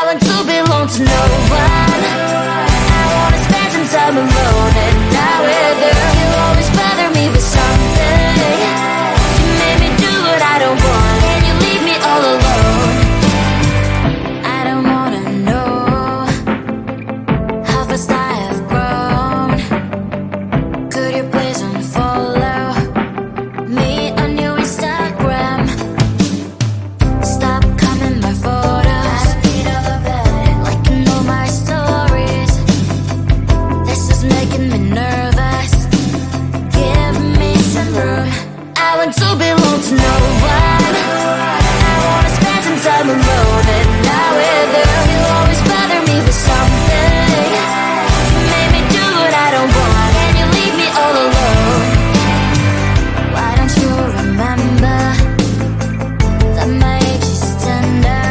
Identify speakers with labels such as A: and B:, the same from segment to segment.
A: I want to belong to no one. I wanna spend some time alone and not with her. You always bother me with something. You made me do what I don't want, and you leave me all alone. I don't wanna know how fast I have grown. Could you please unfollow me on your Instagram? Stop coming my photos, like you know my stories. This is making me nervous. Give me some room. I want to belong to no one. I wanna spend some time alone and not with her. You always bother me with something. You made me do what I don't want, and you leave me all alone. Why don't you remember that my age is tender?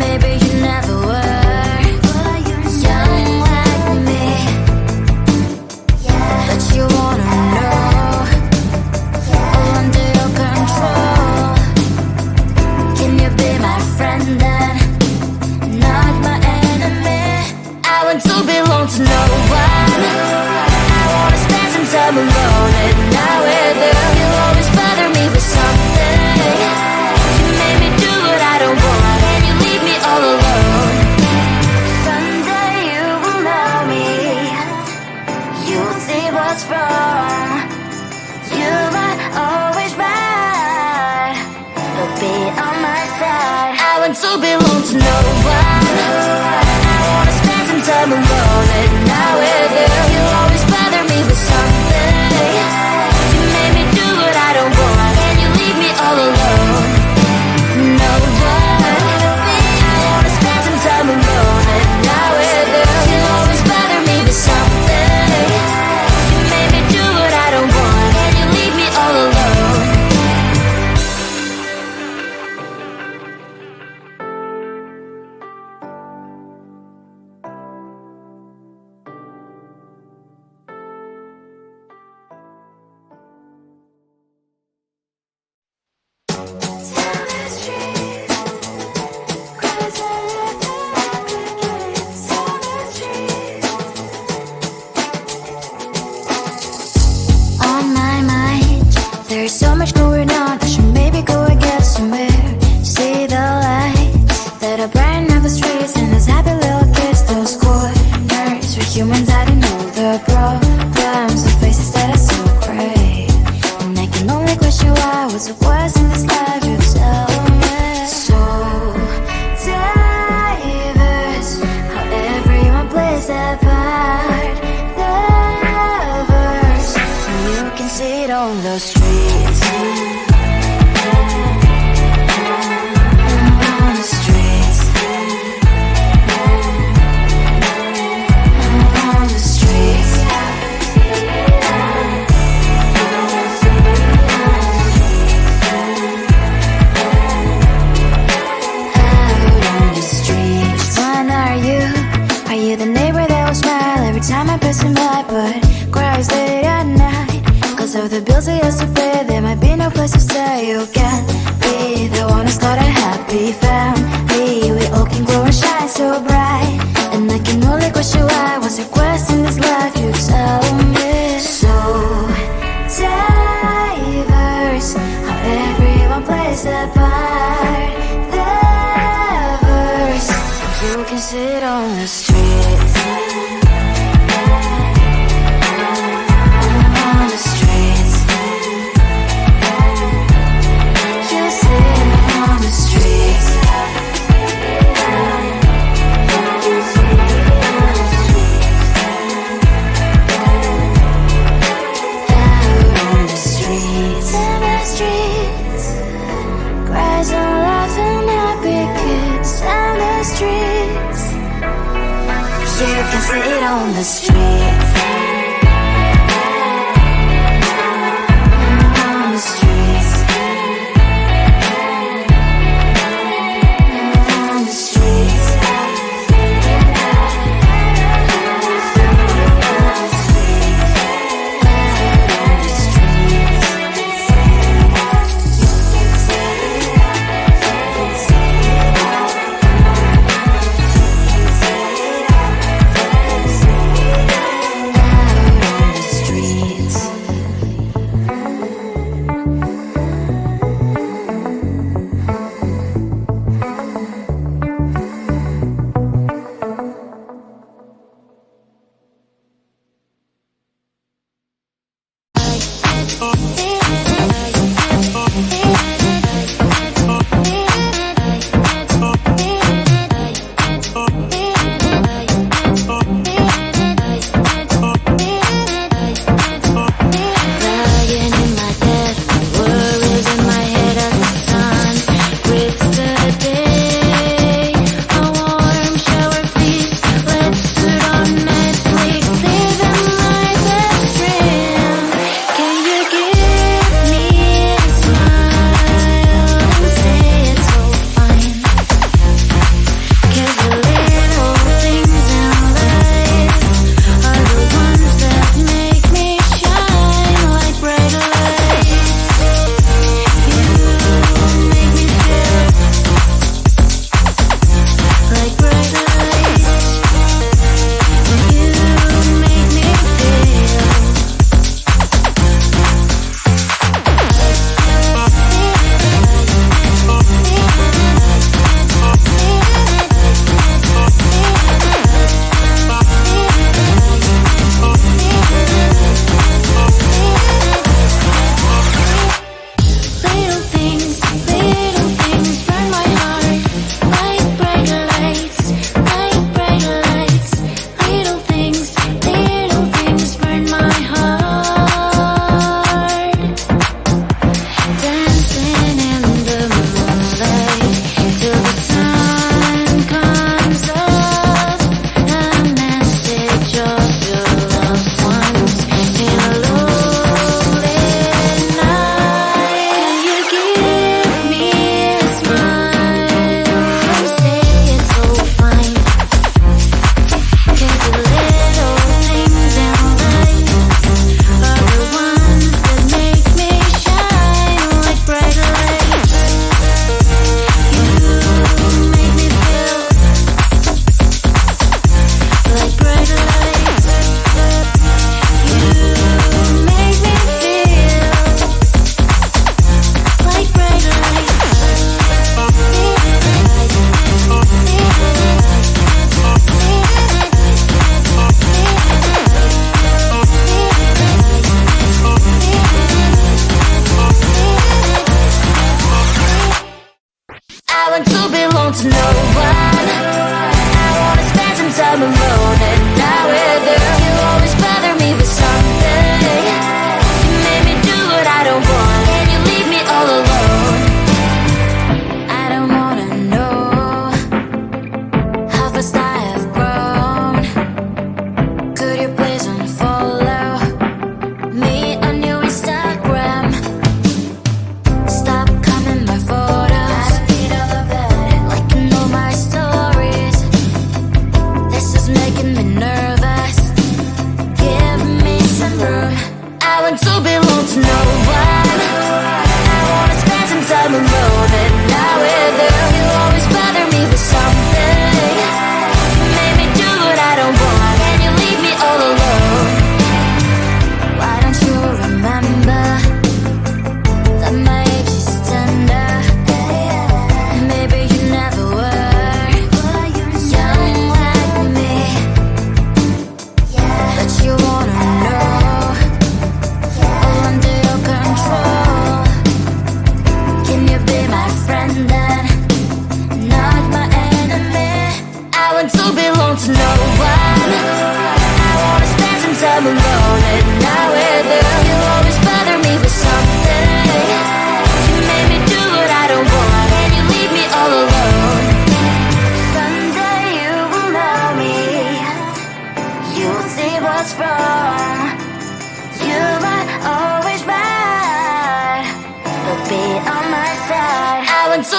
A: Maybe you never were young like me, but you wanna know all under your control. Can you be my friend then, not my enemy? I want to belong to no one. I wanna spend some time alone and not with her. You always bother me with something. You made me do what I don't want, and you leave me all alone. Someday you will know me. You'll see what's wrong. You might always right, but be on my side. I want to belong to no one. I wanna spend some time alone and not with her. You always bother me with something. You made me do what I don't want, and you leave me all alone. No one. I wanna spend some time alone and not with her. You always bother me with something. You made me do what I don't want, and you leave me all alone. On my mind, there's so much going on. I should maybe go and get somewhere. See the lights that are brighten up the streets, and those happy little kids, those corners where humans hiding all the problems, the faces that are so gray. And I can only question why. What's the worst in this life? You tell me. So diverse, how everyone plays their part. Lovers, you can see it on the streets. On the streets. On the streets. Out on the streets. When are you? Are you the neighbor that will smile every time I pass him by, but cries late at night? Cause of the bills I used to pay, there might be no place to stay. You can't be the one who's got a happy family. We all can grow and shine so bright, and I can only question why. What's the quest in this life? You tell me. So diverse, how everyone plays their part. Lovers, you can sit on the streets. On the streets. You sit on the streets. Out on the streets. In the streets. Cries and laughing happy kids. On the streets. You can sit on the streets. On the streets. On the streets.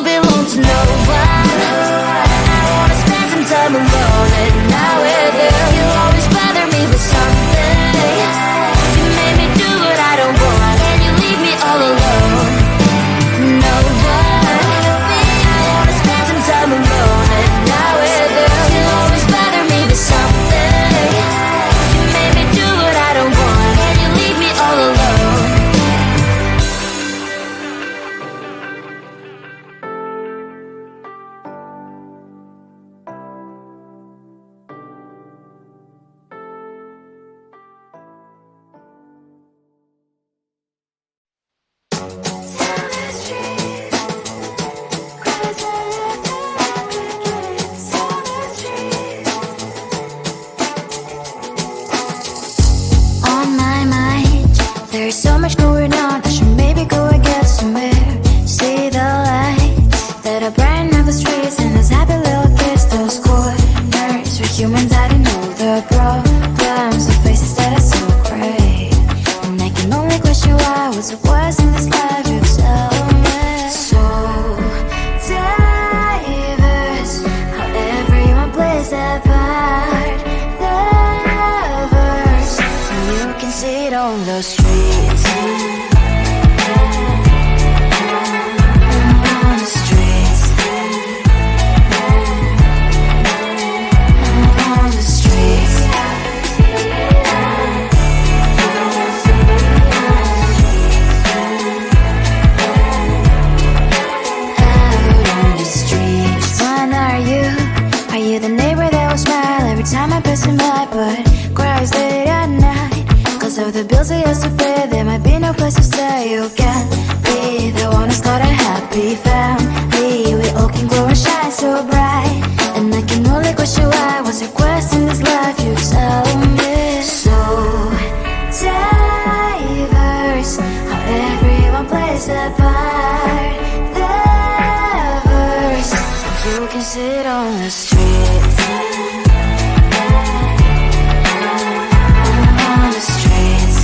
A: belong to no one. I wanna spend some time alone, and now with you, you always bother me with something. You made me do what I don't want, and you leave me all alone. No one. I wanna spend some time alone, and now with you, you always bother me with something. You made me do what I don't want, and you leave me all alone. On my mind, there's so much going on. I should maybe go and get somewhere. See the lights that are brighten up the streets, and those happy little kids, those corners where humans I don't know the problems, the faces that are so gray. And I can only question why was it worse in this life. You tell me. So diverse, how everyone plays their part. Lovers, you can see it on the streets. On the streets. On the streets. Out on the streets. When are you? Are you the neighbor that will smile every time I pass him by, but cries late at night? Cause of the bills I used to pay, there might be no place to stay. You can be the one who's got a happy family. We all can grow and shine so bright, and I can only question why was your quest in this life. You tell me. So diverse, how everyone plays their part. Lovers, you can sit on the streets. On the streets.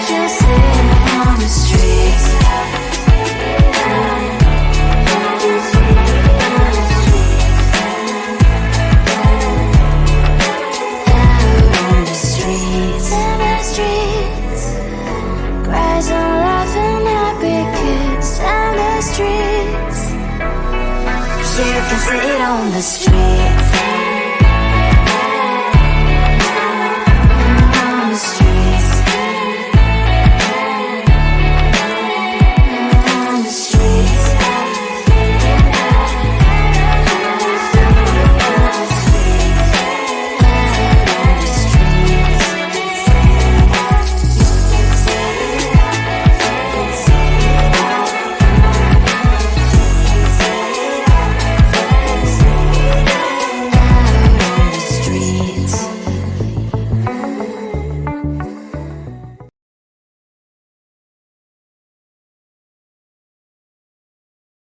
A: You sit on the streets. Out on the streets. In the streets. Cries and laughing happy kids. On the streets. You can sit on the streets.